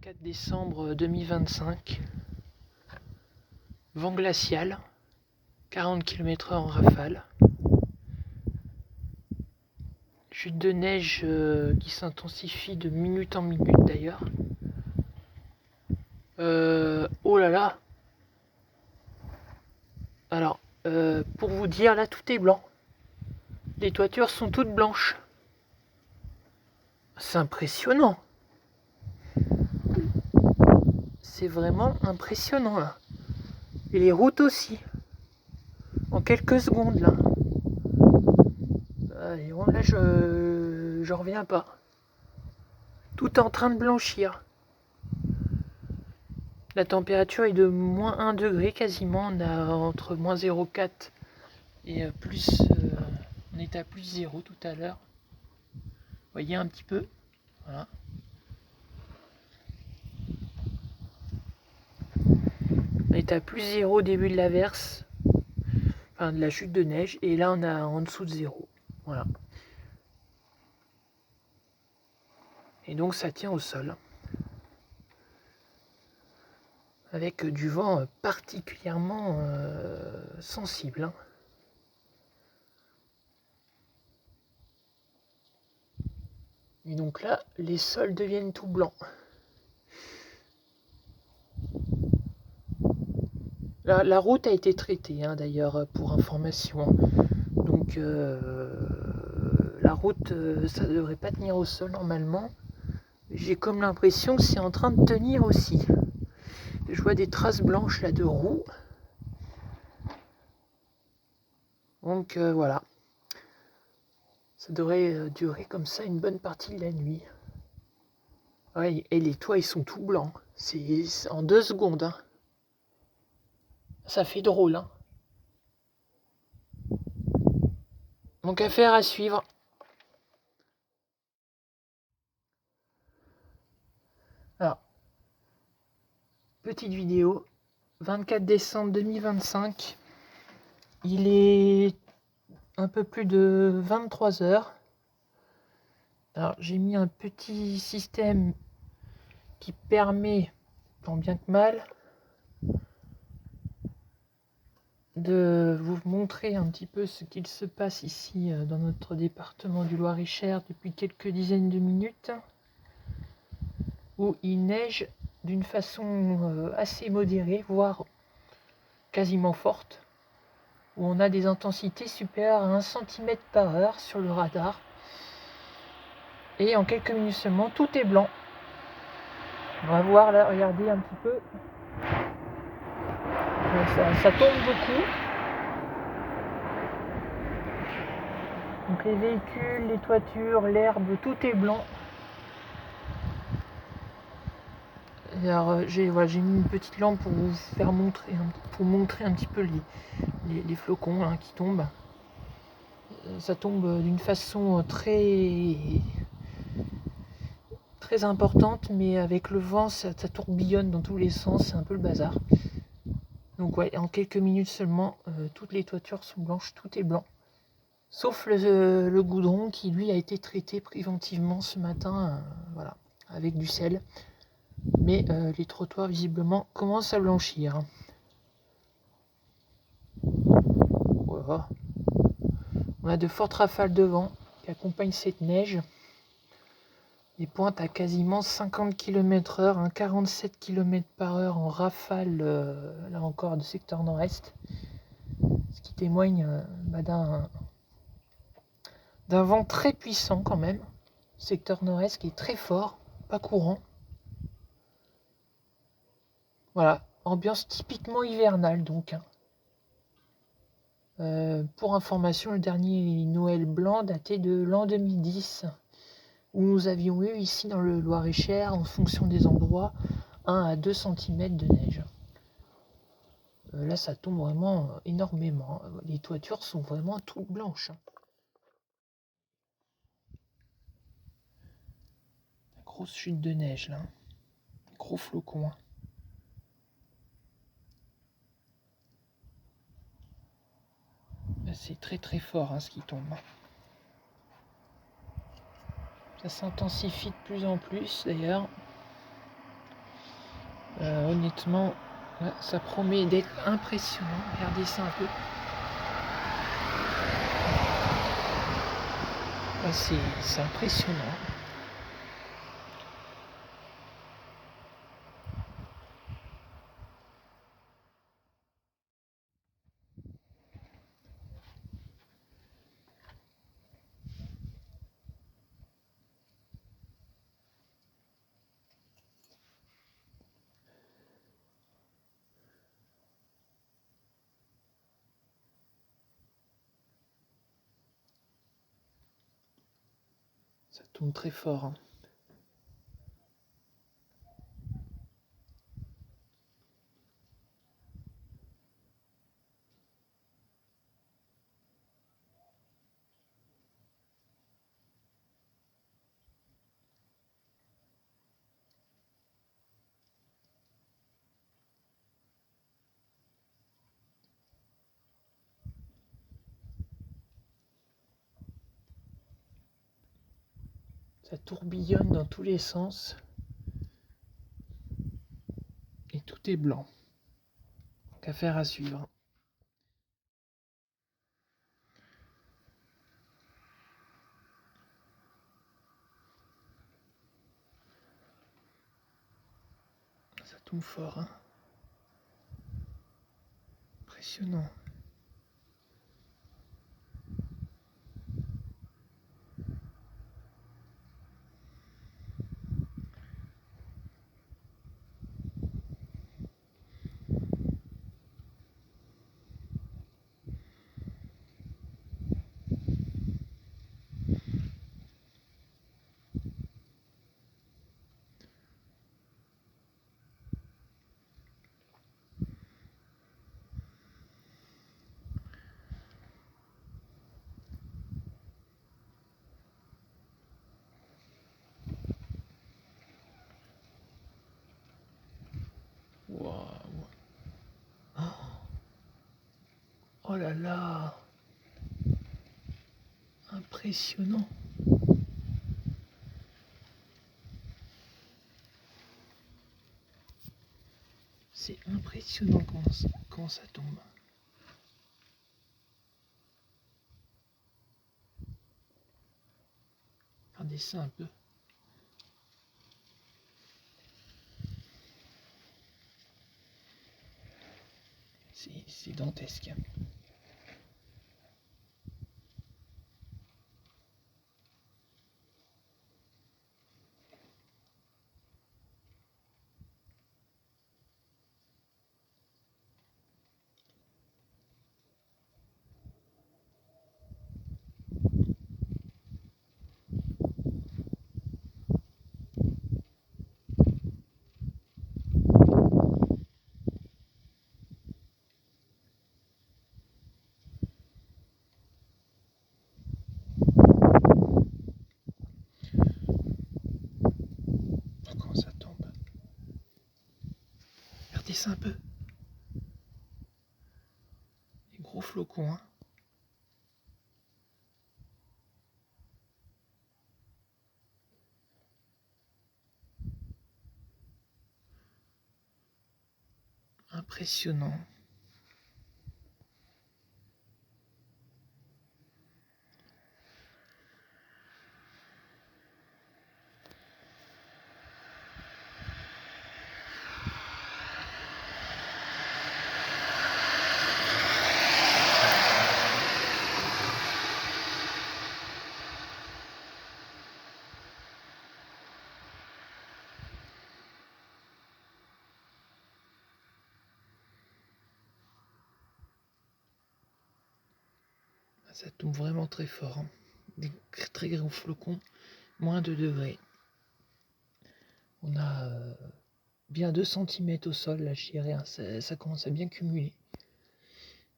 24 décembre 2025. Vent glacial, 40 km/h en rafale. Chute de neige qui s'intensifie de minute en minute d'ailleurs. Oh là là. Alors, pour vous dire, là tout est blanc. Les toitures sont toutes blanches. C'est impressionnant. C'est vraiment impressionnant là. Et les routes aussi. En quelques secondes là. Et bon, là je reviens pas. Tout est en train de blanchir. La température est de moins 1 degré quasiment. On a entre moins 0,4 et plus. On était à plus 0 tout à l'heure. Vous voyez un petit peu. Voilà. On est à plus 0 au début de l'averse. Enfin de la chute de neige. Et là on a en dessous de 0. Voilà. Et donc ça tient au sol. Avec du vent particulièrement sensible. Hein. Et donc là, les sols deviennent tout blancs. La route a été traitée, hein, d'ailleurs, pour information. Donc la route, ça ne devrait pas tenir au sol normalement. J'ai comme l'impression que c'est en train de tenir aussi. Je vois des traces blanches là de roues. Donc voilà. Ça devrait durer comme ça une bonne partie de la nuit. Ouais, et les toits ils sont tout blancs. C'est en 2 secondes. Hein. Ça fait drôle. Hein. Donc affaire à suivre. Alors, petite vidéo. 24 décembre 2025. Il est un peu plus de 23 heures. Alors j'ai mis un petit système qui permet, tant bien que mal, de vous montrer un petit peu ce qu'il se passe ici dans notre département du Loir-et-Cher depuis quelques dizaines de minutes, où il neige d'une façon assez modérée, voire quasiment forte, où on a des intensités supérieures à 1 cm/h sur le radar. Et en quelques minutes seulement, tout est blanc. On va voir là, regardez un petit peu. Ça tombe beaucoup. Donc les véhicules, les toitures, l'herbe, tout est blanc. Et alors j'ai mis une petite lampe pour vous faire montrer, pour montrer un petit peu les flocons hein, qui tombent. Ça tombe d'une façon très importante, mais avec le vent, ça tourbillonne dans tous les sens, c'est un peu le bazar. Donc ouais, en quelques minutes seulement, toutes les toitures sont blanches, tout est blanc. Sauf le goudron qui lui a été traité préventivement ce matin, voilà, avec du sel. Mais les trottoirs visiblement commencent à blanchir. Voilà. On a de fortes rafales de vent qui accompagnent cette neige. Des pointes à quasiment 50 km/h, hein, 47 km/h en rafale, là encore, du secteur nord-est. Ce qui témoigne d'un vent très puissant quand même. Secteur nord-est qui est très fort, pas courant. Voilà, ambiance typiquement hivernale donc. Hein. Pour information, le dernier Noël blanc datait de l'an 2010, où nous avions eu ici dans le Loir-et-Cher, en fonction des endroits, 1 à 2 cm de neige. Là, ça tombe vraiment énormément. Les toitures sont vraiment toutes blanches. Grosse chute de neige là. Gros flocons. C'est très très fort hein, ce qui tombe. Ça s'intensifie de plus en plus d'ailleurs. Honnêtement, là, ça promet d'être impressionnant. Regardez ça un peu. Là, c'est impressionnant. Ça tombe très fort, hein. Ça tourbillonne dans tous les sens. Et tout est blanc. Donc affaire à suivre. Ça tombe fort, hein. Impressionnant. Waouh. Oh là là. Impressionnant. C'est impressionnant quand ça tombe. Regardez ça un peu. C'est dantesque. Oh, quand ça tombe. Regardez ça un peu. Les gros flocons, hein. Impressionnant. Ça tombe vraiment très fort, hein. Des très gros flocons, moins de degrés. On a bien 2 cm au sol, là, je dirais, hein. Ça commence à bien cumuler.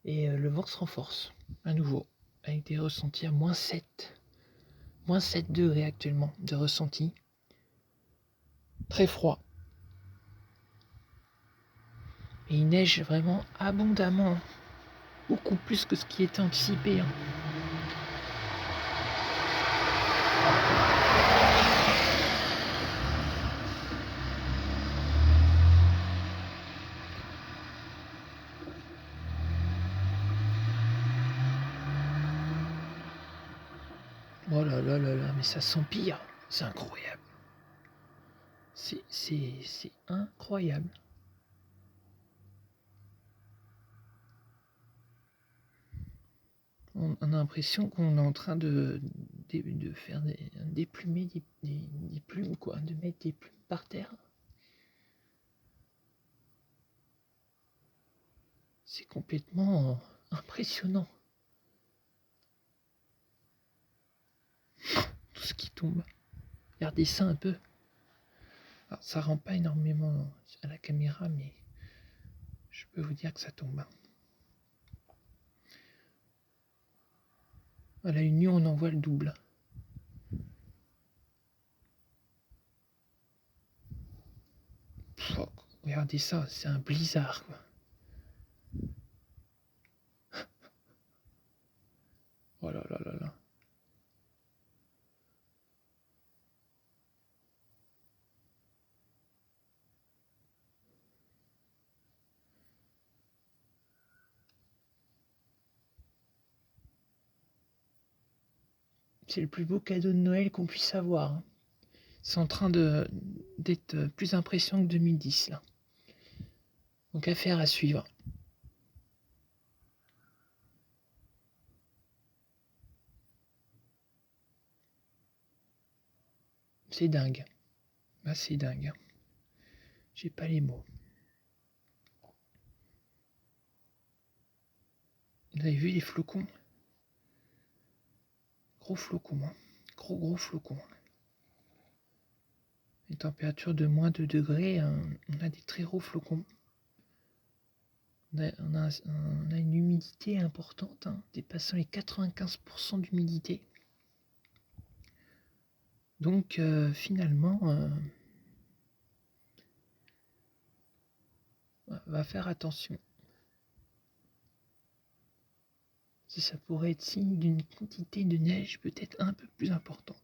Et le vent se renforce, à nouveau, avec des ressentis à -7. -7 degrés actuellement de ressenti. Très froid. Et il neige vraiment abondamment. Beaucoup plus que ce qui était anticipé, hein. Oh là là là là, mais ça s'empire. C'est incroyable. C'est incroyable. On a l'impression qu'on est en train de faire déplumer des plumes, quoi, de mettre des plumes par terre. C'est complètement impressionnant. Tout ce qui tombe. Regardez ça un peu. Alors, ça rend pas énormément à la caméra, mais je peux vous dire que ça tombe. À la Union, on en voit le double. Oh, regardez ça, c'est un blizzard, quoi. Oh là là là là. C'est le plus beau cadeau de Noël qu'on puisse avoir, hein. C'est en train d'être plus impressionnant que 2010, là. Donc affaire à suivre. C'est dingue. Ah, c'est dingue. J'ai pas les mots. Vous avez vu les flocons? Gros flocons, hein. Gros flocons. Les températures de moins 2 degrés, on a des très gros flocons. On a une humidité importante, hein, dépassant les 95% d'humidité. Donc finalement, va faire attention. Ça pourrait être signe d'une quantité de neige peut-être un peu plus importante.